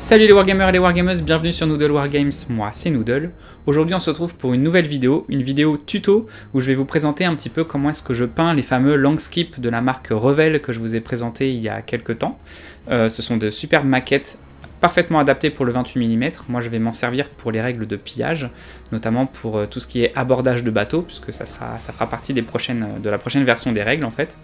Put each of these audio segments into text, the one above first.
Salut les wargamers et les wargamers, bienvenue sur Noodle Wargames, moi c'est Noodle. Aujourd'hui on se retrouve pour une nouvelle vidéo, une vidéo tuto où je vais vous présenter un petit peu comment est-ce que je peins les fameux Langskip de la marque Revell que je vous ai présenté il y a quelques temps. Ce sont de superbes maquettes parfaitement adaptées pour le 28 mm, moi je vais m'en servir pour les règles de pillage, notamment pour tout ce qui est abordage de bateau, puisque ça fera partie de la prochaine version des règles en fait.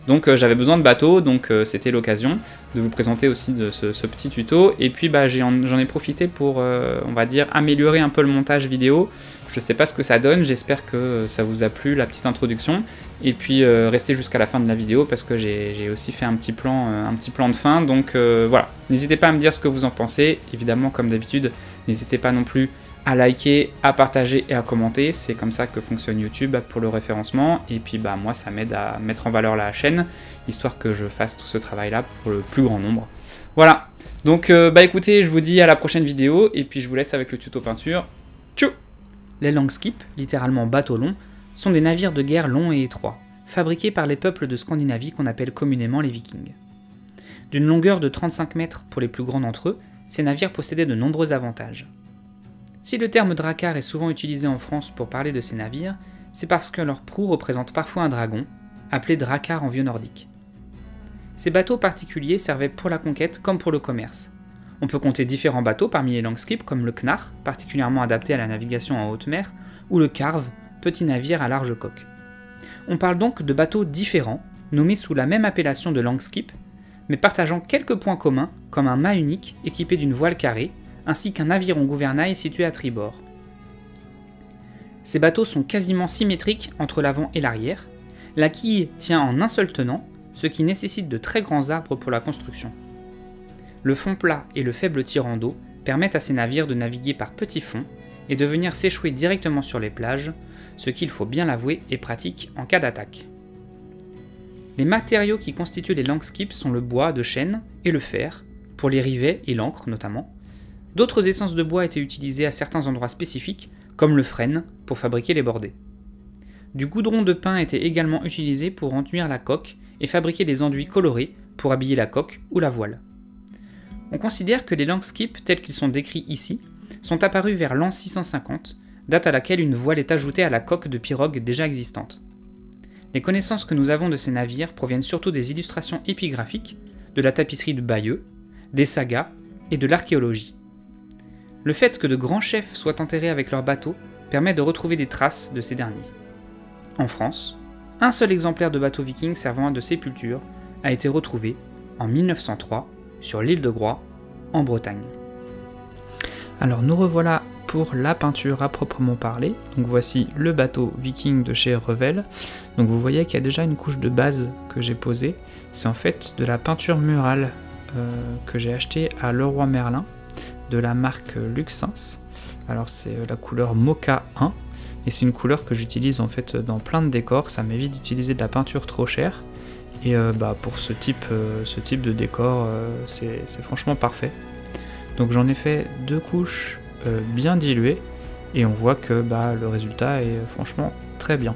Donc j'avais besoin de bateaux, donc c'était l'occasion de vous présenter aussi de ce petit tuto. Et puis bah, j'en ai profité pour, on va dire, améliorer un peu le montage vidéo. Je sais pas ce que ça donne, j'espère que ça vous a plu, la petite introduction. Et puis restez jusqu'à la fin de la vidéo parce que j'ai aussi fait un petit plan de fin. Donc voilà, n'hésitez pas à me dire ce que vous en pensez. Évidemment, comme d'habitude, n'hésitez pas non plus à liker, à partager et à commenter, c'est comme ça que fonctionne YouTube pour le référencement, et puis bah moi ça m'aide à mettre en valeur la chaîne, histoire que je fasse tout ce travail là pour le plus grand nombre. Voilà, donc bah écoutez, je vous dis à la prochaine vidéo, et puis je vous laisse avec le tuto peinture. Tchou! Les Langskip, littéralement bateaux longs, sont des navires de guerre longs et étroits, fabriqués par les peuples de Scandinavie qu'on appelle communément les Vikings. D'une longueur de 35 mètres pour les plus grands d'entre eux, ces navires possédaient de nombreux avantages. Si le terme drakkar est souvent utilisé en France pour parler de ces navires, c'est parce que leur proue représente parfois un dragon, appelé drakkar en vieux nordique. Ces bateaux particuliers servaient pour la conquête comme pour le commerce. On peut compter différents bateaux parmi les Langskip comme le Knarr, particulièrement adapté à la navigation en haute mer, ou le Karv, petit navire à large coque. On parle donc de bateaux différents, nommés sous la même appellation de Langskip, mais partageant quelques points communs comme un mât unique équipé d'une voile carrée, ainsi qu'un aviron gouvernail situé à tribord. Ces bateaux sont quasiment symétriques entre l'avant et l'arrière, la quille tient en un seul tenant, ce qui nécessite de très grands arbres pour la construction. Le fond plat et le faible tirant d'eau permettent à ces navires de naviguer par petits fonds et de venir s'échouer directement sur les plages, ce qu'il faut bien l'avouer est pratique en cas d'attaque. Les matériaux qui constituent les Langskip sont le bois de chêne et le fer, pour les rivets et l'ancre notamment. D'autres essences de bois étaient utilisées à certains endroits spécifiques, comme le frêne, pour fabriquer les bordées. Du goudron de pin était également utilisé pour enduire la coque et fabriquer des enduits colorés pour habiller la coque ou la voile. On considère que les Langskip, tels qu'ils sont décrits ici, sont apparus vers l'an 650, date à laquelle une voile est ajoutée à la coque de pirogue déjà existante. Les connaissances que nous avons de ces navires proviennent surtout des illustrations épigraphiques, de la tapisserie de Bayeux, des sagas et de l'archéologie. Le fait que de grands chefs soient enterrés avec leurs bateaux permet de retrouver des traces de ces derniers. En France, un seul exemplaire de bateau viking servant de sépulture a été retrouvé en 1903 sur l'île de Groix, en Bretagne. Alors nous revoilà pour la peinture à proprement parler. Donc voici le bateau viking de chez Revell. Donc vous voyez qu'il y a déjà une couche de base que j'ai posée. C'est en fait de la peinture murale que j'ai achetée à Leroy Merlin, de la marque Luxins. Alors c'est la couleur Mocha 1 et c'est une couleur que j'utilise en fait dans plein de décors, ça m'évite d'utiliser de la peinture trop chère et bah, pour ce type de décor c'est franchement parfait. Donc j'en ai fait deux couches bien diluées et on voit que bah, le résultat est franchement très bien.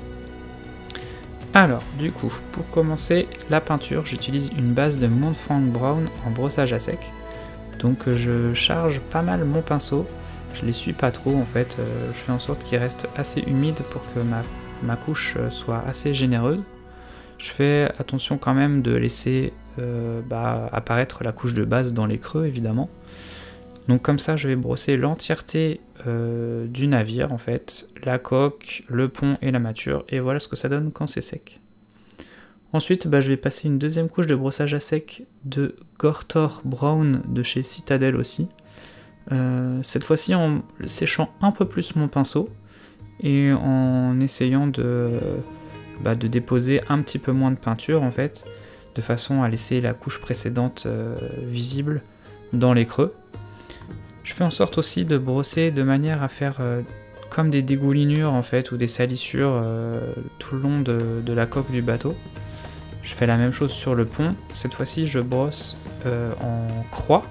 Alors du coup pour commencer la peinture j'utilise une base de Montfranc Brown en brossage à sec. Donc je charge pas mal mon pinceau, je l'essuie pas trop en fait, je fais en sorte qu'il reste assez humide pour que ma couche soit assez généreuse. Je fais attention quand même de laisser apparaître la couche de base dans les creux évidemment. Donc comme ça je vais brosser l'entièreté du navire en fait, la coque, le pont et la mâture, et voilà ce que ça donne quand c'est sec. Ensuite, je vais passer une deuxième couche de brossage à sec de Gortor Brown de chez Citadel aussi. Cette fois-ci en séchant un peu plus mon pinceau et en essayant de déposer un petit peu moins de peinture en fait, de façon à laisser la couche précédente visible dans les creux. Je fais en sorte aussi de brosser de manière à faire comme des dégoulinures en fait, ou des salissures tout le long de la coque du bateau. Je fais la même chose sur le pont, cette fois-ci je brosse en croix.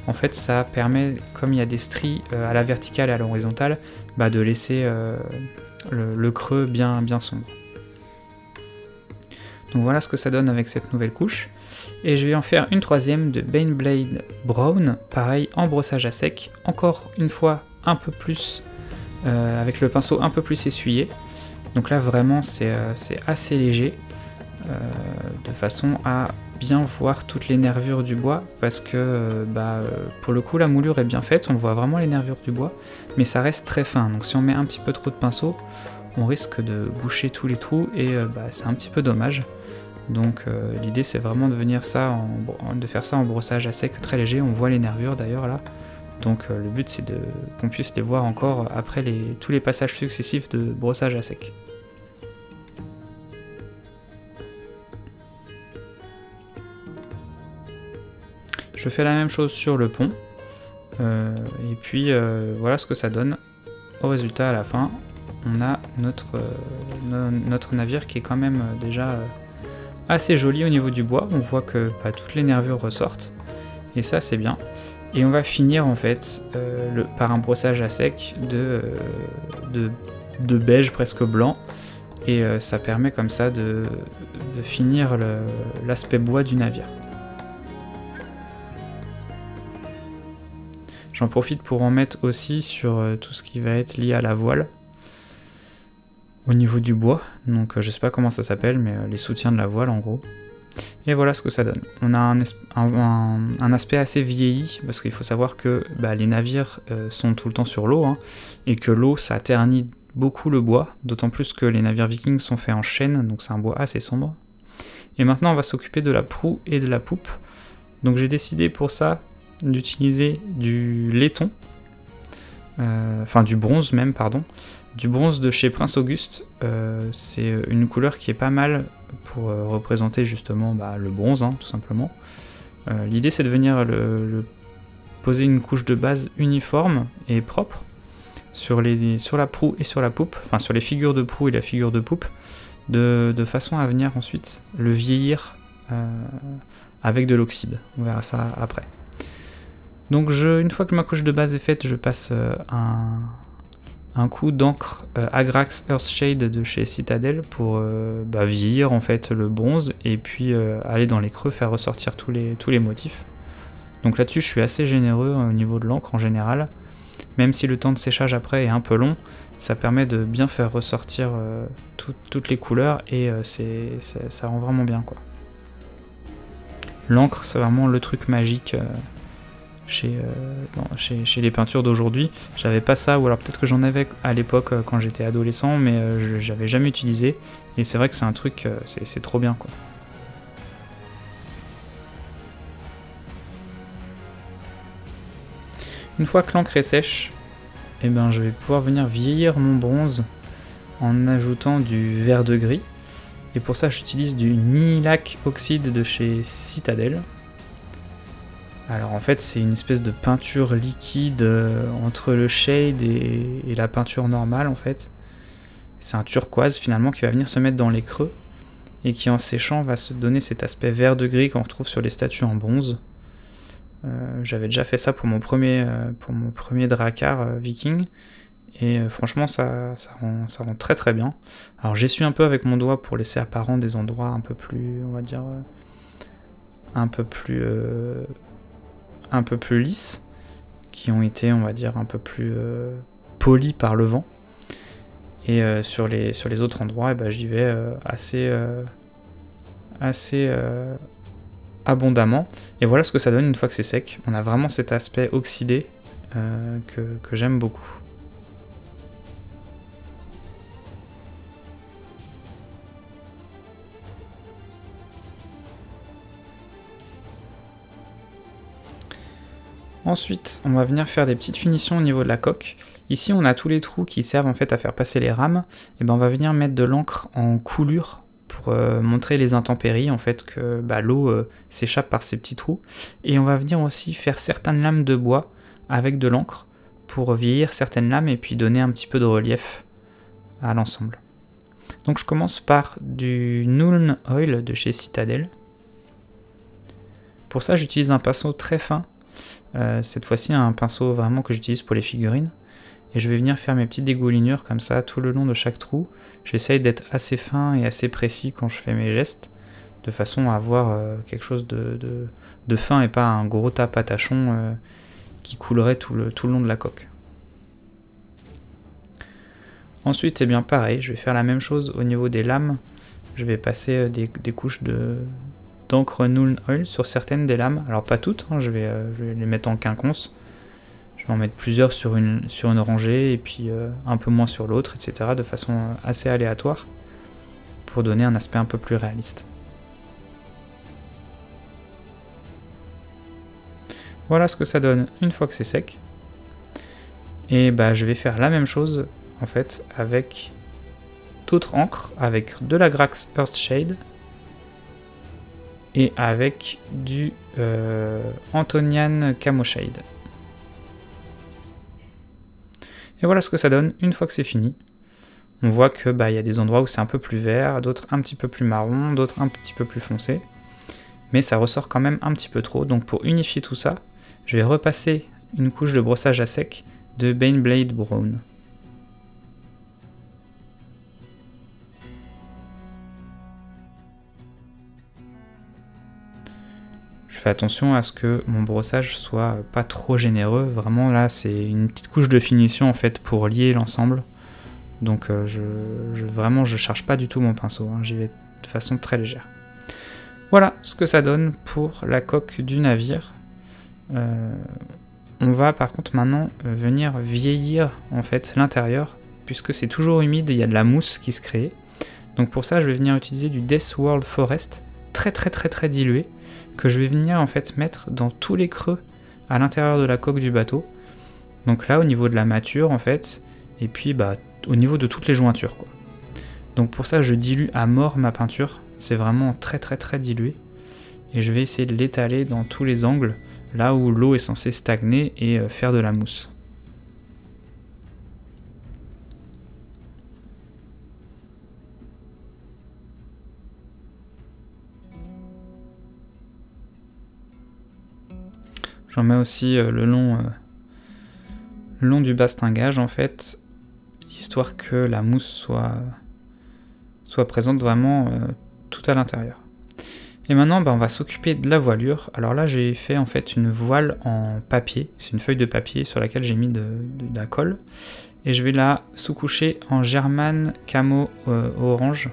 En fait ça permet, comme il y a des stries à la verticale et à l'horizontale, de laisser le creux bien sombre. Donc voilà ce que ça donne avec cette nouvelle couche. Et je vais en faire une troisième de Baneblade Brown, pareil en brossage à sec, encore une fois un peu plus, avec le pinceau un peu plus essuyé. Donc là vraiment c'est assez léger, de façon à bien voir toutes les nervures du bois, parce que pour le coup la moulure est bien faite, on voit vraiment les nervures du bois, mais ça reste très fin, donc si on met un petit peu trop de pinceau, on risque de boucher tous les trous et c'est un petit peu dommage. Donc l'idée c'est vraiment de faire ça en brossage à sec très léger, on voit les nervures d'ailleurs là. Donc le but c'est qu'on puisse les voir encore après tous les passages successifs de brossage à sec. Je fais la même chose sur le pont, et puis voilà ce que ça donne. Au résultat à la fin, on a notre navire qui est quand même déjà assez joli au niveau du bois. On voit que toutes les nervures ressortent, et ça c'est bien. Et on va finir en fait par un brossage à sec de beige presque blanc, et ça permet comme ça de finir l'aspect bois du navire. J'en profite pour en mettre aussi sur tout ce qui va être lié à la voile, au niveau du bois, donc je sais pas comment ça s'appelle, mais les soutiens de la voile en gros. Et voilà ce que ça donne. On a un aspect assez vieilli, parce qu'il faut savoir que les navires sont tout le temps sur l'eau, hein, et que l'eau ça ternit beaucoup le bois, d'autant plus que les navires vikings sont faits en chêne, donc c'est un bois assez sombre. Et maintenant on va s'occuper de la proue et de la poupe. Donc j'ai décidé pour ça d'utiliser du laiton, enfin du bronze même, pardon, du bronze de chez Prince Auguste. C'est une couleur qui est pas mal pour représenter justement le bronze, hein, tout simplement. L'idée c'est de venir poser une couche de base uniforme et propre sur la proue et sur la poupe, enfin sur les figures de proue et la figure de poupe, de façon à venir ensuite le vieillir avec de l'oxyde. On verra ça après. Donc une fois que ma couche de base est faite, je passe un coup d'encre Agrax Earthshade de chez Citadel pour vieillir en fait le bronze, et puis aller dans les creux, faire ressortir tous les motifs. Donc là-dessus je suis assez généreux au niveau de l'encre en général, même si le temps de séchage après est un peu long, ça permet de bien faire ressortir toutes les couleurs, et ça rend vraiment bien quoi. L'encre c'est vraiment le truc magique chez les peintures d'aujourd'hui. J'avais pas ça, ou alors peut-être que j'en avais à l'époque quand j'étais adolescent, mais j'avais jamais utilisé, et c'est vrai que c'est un truc, c'est trop bien quoi. Une fois que l'encre est sèche, je vais pouvoir venir vieillir mon bronze en ajoutant du vert de gris, et pour ça j'utilise du Nihilakh Oxide de chez Citadel. Alors en fait c'est une espèce de peinture liquide entre le shade et la peinture normale en fait. C'est un turquoise finalement qui va venir se mettre dans les creux, et qui en séchant va se donner cet aspect vert de gris qu'on retrouve sur les statues en bronze. J'avais déjà fait ça pour mon premier Drakkar viking, et franchement ça rend très très bien. Alors j'essuie un peu avec mon doigt pour laisser apparent des endroits un peu plus, on va dire, un peu plus lisses, qui ont été, on va dire, un peu plus polis par le vent. Et sur les autres endroits, j'y vais assez abondamment. Et voilà ce que ça donne une fois que c'est sec. On a vraiment cet aspect oxydé que j'aime beaucoup. Ensuite, on va venir faire des petites finitions au niveau de la coque. Ici, on a tous les trous qui servent en fait à faire passer les rames. Et on va venir mettre de l'encre en coulure pour montrer les intempéries, en fait, que l'eau s'échappe par ces petits trous. Et on va venir aussi faire certaines lames de bois avec de l'encre pour vieillir certaines lames et puis donner un petit peu de relief à l'ensemble. Donc je commence par du Nuln Oil de chez Citadel. Pour ça, j'utilise un pinceau très fin. Cette fois-ci un pinceau vraiment que j'utilise pour les figurines, et je vais venir faire mes petites dégoulinures comme ça tout le long de chaque trou. J'essaye d'être assez fin et assez précis quand je fais mes gestes, de façon à avoir quelque chose de fin et pas un gros tas patachon qui coulerait tout le long de la coque. Ensuite, eh bien pareil, je vais faire la même chose au niveau des lames. Je vais passer des couches d'encre Nuln Oil sur certaines des lames. Alors pas toutes, hein, je vais les mettre en quinconce. Je vais en mettre plusieurs sur une rangée et puis un peu moins sur l'autre, etc. de façon assez aléatoire pour donner un aspect un peu plus réaliste. Voilà ce que ça donne une fois que c'est sec. Et bah je vais faire la même chose en fait avec d'autres encres, avec de la Grax Earthshade et avec du Antonian Camo Shade. Et voilà ce que ça donne une fois que c'est fini. On voit que y a des endroits où c'est un peu plus vert, d'autres un petit peu plus marron, d'autres un petit peu plus foncé. Mais ça ressort quand même un petit peu trop. Donc pour unifier tout ça, je vais repasser une couche de brossage à sec de Baneblade Brown. Je fais attention à ce que mon brossage soit pas trop généreux. Vraiment là, c'est une petite couche de finition en fait pour lier l'ensemble. Donc vraiment, je charge pas du tout mon pinceau. Hein. J'y vais de façon très légère. Voilà ce que ça donne pour la coque du navire. On va par contre maintenant venir vieillir en fait l'intérieur, puisque c'est toujours humide et il y a de la mousse qui se crée. Donc pour ça, je vais venir utiliser du Death World Forest très dilué, que je vais venir en fait mettre dans tous les creux à l'intérieur de la coque du bateau. Donc là au niveau de la mâture en fait, et puis au niveau de toutes les jointures quoi. Donc pour ça je dilue à mort ma peinture, c'est vraiment très dilué, et je vais essayer de l'étaler dans tous les angles, là où l'eau est censée stagner et faire de la mousse. J'en mets aussi le long du bastingage en fait, histoire que la mousse soit présente vraiment tout à l'intérieur. Et maintenant on va s'occuper de la voilure. Alors là j'ai fait en fait une voile en papier, c'est une feuille de papier sur laquelle j'ai mis de la colle, et je vais la sous-coucher en German Camo Orange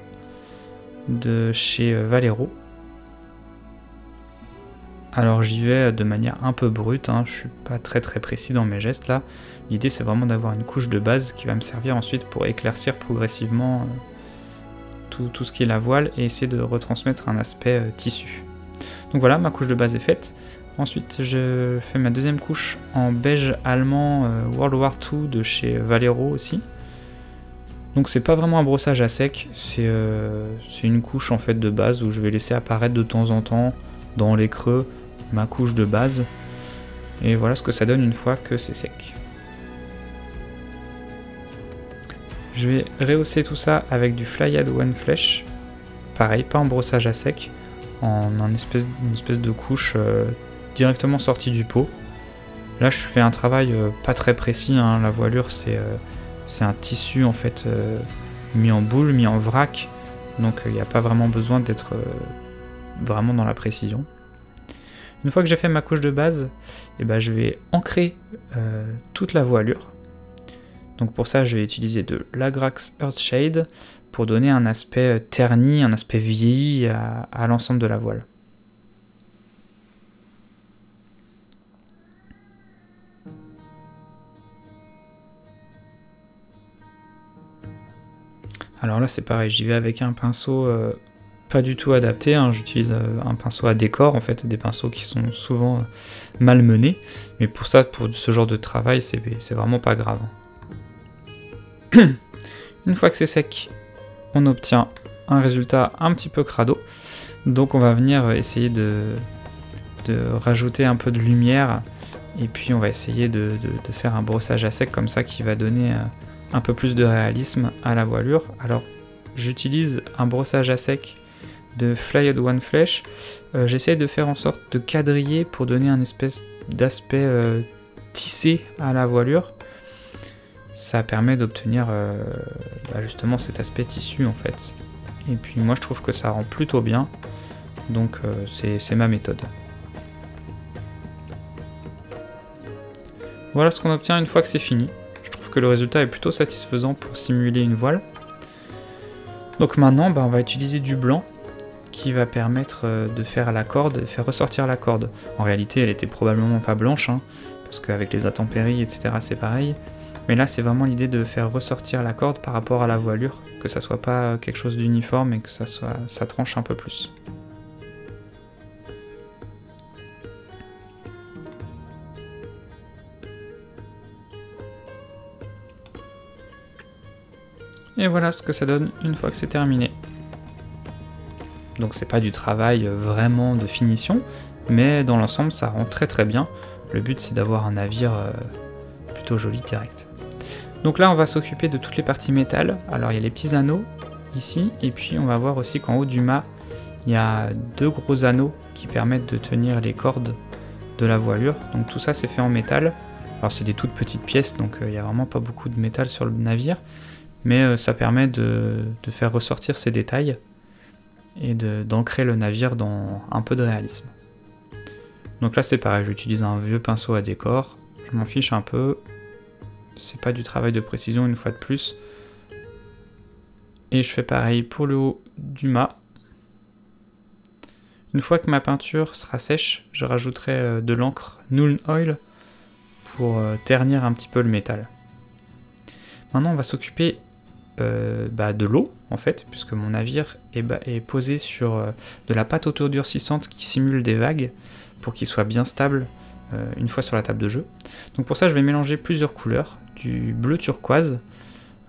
de chez Valero. Alors j'y vais de manière un peu brute, hein, je suis pas très précis dans mes gestes là. L'idée c'est vraiment d'avoir une couche de base qui va me servir ensuite pour éclaircir progressivement tout ce qui est la voile et essayer de retransmettre un aspect tissu. Donc voilà, ma couche de base est faite. Ensuite je fais ma deuxième couche en beige allemand World War II de chez Valero aussi. Donc c'est pas vraiment un brossage à sec, c'est une couche en fait de base où je vais laisser apparaître de temps en temps dans les creux ma couche de base, et voilà ce que ça donne une fois que c'est sec. Je vais rehausser tout ça avec du Flyad One Flesh, pareil, pas en brossage à sec, en une espèce de couche directement sortie du pot. Là je fais un travail pas très précis, hein. La voilure c'est un tissu en fait mis en boule, mis en vrac, donc il n'y a pas vraiment besoin d'être vraiment dans la précision. Une fois que j'ai fait ma couche de base, je vais ancrer toute la voilure. Donc pour ça, je vais utiliser de l'Agrax Earthshade pour donner un aspect terni, un aspect vieilli à l'ensemble de la voile. Alors là, c'est pareil, j'y vais avec un pinceau pas du tout adapté, hein. J'utilise un pinceau à décor en fait, des pinceaux qui sont souvent malmenés, mais pour ça, pour ce genre de travail, c'est vraiment pas grave. Une fois que c'est sec, on obtient un résultat un petit peu crado, donc on va venir essayer de rajouter un peu de lumière, et puis on va essayer de faire un brossage à sec comme ça qui va donner un peu plus de réalisme à la voilure. Alors j'utilise un brossage à sec de Flyad One Flesh. J'essaie de faire en sorte de quadriller pour donner un espèce d'aspect tissé à la voilure. Ça permet d'obtenir justement cet aspect tissu en fait. Et puis moi je trouve que ça rend plutôt bien. donc c'est ma méthode. Voilà ce qu'on obtient une fois que c'est fini. Je trouve que le résultat est plutôt satisfaisant pour simuler une voile. Donc maintenant, on va utiliser du blanc qui va permettre de faire la corde, de faire ressortir la corde. En réalité, elle était probablement pas blanche, hein, parce qu'avec les intempéries, etc., c'est pareil. Mais là, c'est vraiment l'idée de faire ressortir la corde par rapport à la voilure, que ça soit pas quelque chose d'uniforme et que ça tranche un peu plus. Et voilà ce que ça donne une fois que c'est terminé. Donc c'est pas du travail vraiment de finition, mais dans l'ensemble ça rend très très bien. Le but c'est d'avoir un navire plutôt joli direct. Donc là on va s'occuper de toutes les parties métal. Alors il y a les petits anneaux ici, et puis on va voir aussi qu'en haut du mât il y a 2 gros anneaux qui permettent de tenir les cordes de la voilure. Donc tout ça c'est fait en métal. Alors c'est des toutes petites pièces, donc il n'y a vraiment pas beaucoup de métal sur le navire. Mais ça permet de faire ressortir ces détails et d'ancrer le navire dans un peu de réalisme. Donc là c'est pareil, j'utilise un vieux pinceau à décor, je m'en fiche un peu, c'est pas du travail de précision une fois de plus. Et je fais pareil pour le haut du mât. Une fois que ma peinture sera sèche, je rajouterai de l'encre Nuln Oil pour ternir un petit peu le métal. Maintenant on va s'occuper de l'eau en fait, puisque mon navire est posé sur de la pâte autodurcissante qui simule des vagues pour qu'il soit bien stable une fois sur la table de jeu. Donc pour ça je vais mélanger plusieurs couleurs, du bleu turquoise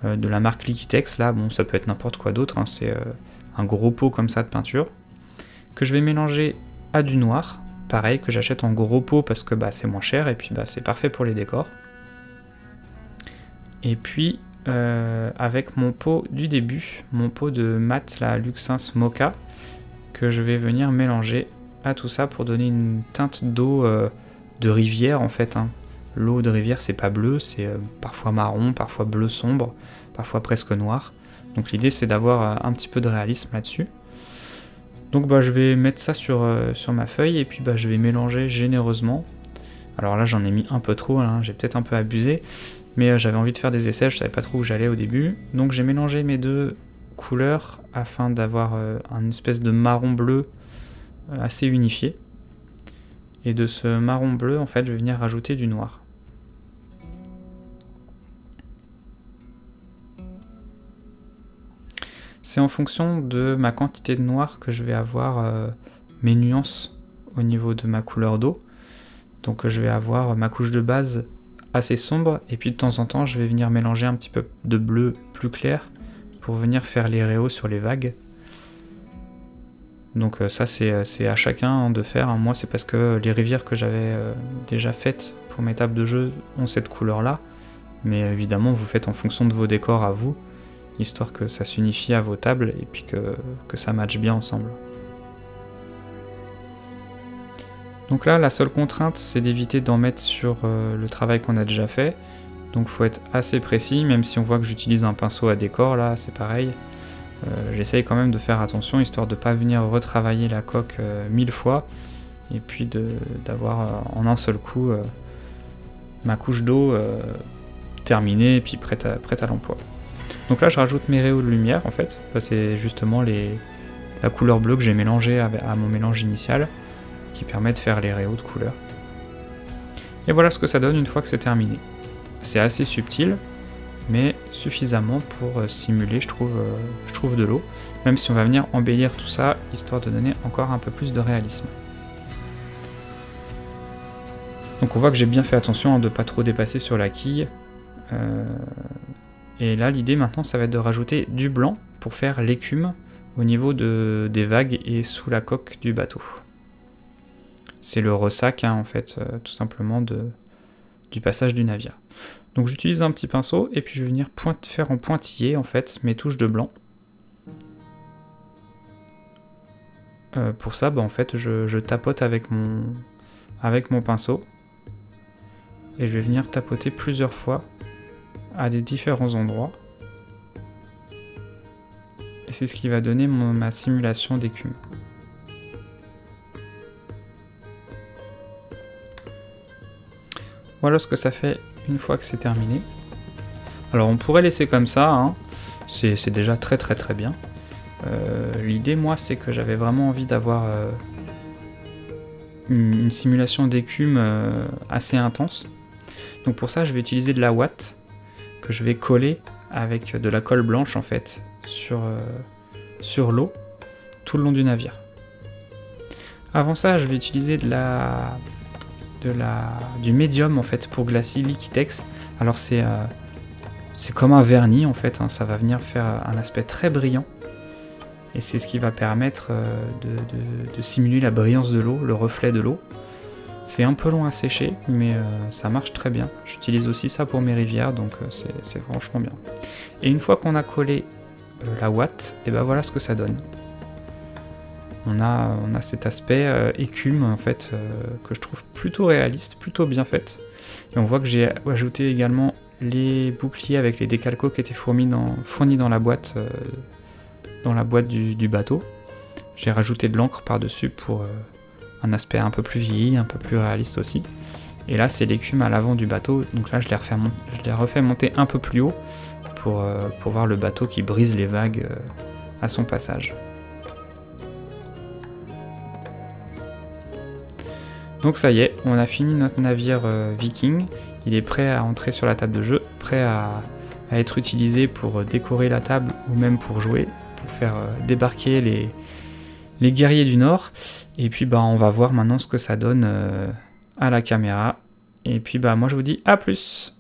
de la marque Liquitex, là bon ça peut être n'importe quoi d'autre, hein, c'est un gros pot comme ça de peinture, que je vais mélanger à du noir, pareil que j'achète en gros pot parce que c'est moins cher et puis c'est parfait pour les décors. Et puis avec mon pot du début, mon pot de mat, la Luxins Mocha, que je vais venir mélanger à tout ça pour donner une teinte d'eau de rivière en fait. Hein. L'eau de rivière c'est pas bleu, c'est parfois marron, parfois bleu sombre, parfois presque noir. Donc l'idée c'est d'avoir un petit peu de réalisme là-dessus. Donc je vais mettre ça sur ma feuille et puis je vais mélanger généreusement. Alors là j'en ai mis un peu trop, hein, j'ai peut-être un peu abusé. Mais j'avais envie de faire des essais, je savais pas trop où j'allais au début. Donc j'ai mélangé mes deux couleurs afin d'avoir une espèce de marron bleu assez unifié. Et de ce marron bleu, en fait, je vais venir rajouter du noir. C'est en fonction de ma quantité de noir que je vais avoir mes nuances au niveau de ma couleur d'eau. Donc je vais avoir ma couche de base assez sombre, et puis de temps en temps je vais venir mélanger un petit peu de bleu plus clair pour venir faire les réaux sur les vagues. Donc ça c'est à chacun de faire, hein. Moi c'est parce que les rivières que j'avais déjà faites pour mes tables de jeu ont cette couleur là, mais évidemment vous faites en fonction de vos décors à vous, histoire que ça s'unifie à vos tables et puis que ça matche bien ensemble. Donc là, la seule contrainte, c'est d'éviter d'en mettre sur le travail qu'on a déjà fait. Donc faut être assez précis, même si on voit que j'utilise un pinceau à décor, là c'est pareil. J'essaye quand même de faire attention, histoire de ne pas venir retravailler la coque 1000 fois, et puis d'avoir en un seul coup ma couche d'eau terminée, et puis prête à l'emploi. Donc là je rajoute mes réaux de lumière en fait, c'est justement la couleur bleue que j'ai mélangée à mon mélange initial, qui permet de faire les réaux de couleur. Et voilà ce que ça donne une fois que c'est terminé. C'est assez subtil, mais suffisamment pour simuler, je trouve de l'eau, même si on va venir embellir tout ça, histoire de donner encore un peu plus de réalisme. Donc on voit que j'ai bien fait attention de ne pas trop dépasser sur la quille. Et là l'idée maintenant ça va être de rajouter du blanc pour faire l'écume au niveau des vagues et sous la coque du bateau. C'est le ressac hein, en fait, tout simplement du passage du navire. Donc j'utilise un petit pinceau et puis je vais venir faire en pointillé en fait mes touches de blanc. Pour ça, en fait, je tapote avec mon pinceau et je vais venir tapoter plusieurs fois à des différents endroits. Et c'est ce qui va donner ma simulation d'écume. voilà ce que ça fait une fois que c'est terminé. Alors on pourrait laisser comme ça, hein. C'est déjà très bien. L'idée, moi, c'est que j'avais vraiment envie d'avoir une simulation d'écume assez intense. Donc pour ça, je vais utiliser de la ouate que je vais coller avec de la colle blanche en fait sur l'eau tout le long du navire. Avant ça, je vais utiliser du médium en fait pour glacis Liquitex. Alors c'est comme un vernis en fait, hein, ça va venir faire un aspect très brillant. Et c'est ce qui va permettre de simuler la brillance de l'eau, le reflet de l'eau. C'est un peu long à sécher, mais ça marche très bien. J'utilise aussi ça pour mes rivières, donc c'est franchement bien. Et une fois qu'on a collé la ouate, et ben voilà ce que ça donne. On a cet aspect écume en fait que je trouve plutôt réaliste, plutôt bien faite. Et on voit que j'ai ajouté également les boucliers avec les décalcos qui étaient fournis dans la boîte. Du bateau. J'ai rajouté de l'encre par-dessus pour un aspect un peu plus vieilli, un peu plus réaliste aussi. Et là, c'est l'écume à l'avant du bateau, donc là, je l'ai refait monter un peu plus haut pour voir le bateau qui brise les vagues à son passage. Donc ça y est, on a fini notre navire viking. Il est prêt à entrer sur la table de jeu, prêt à être utilisé pour décorer la table ou même pour jouer, pour faire débarquer les guerriers du Nord. Et puis on va voir maintenant ce que ça donne à la caméra. Et puis moi je vous dis à plus.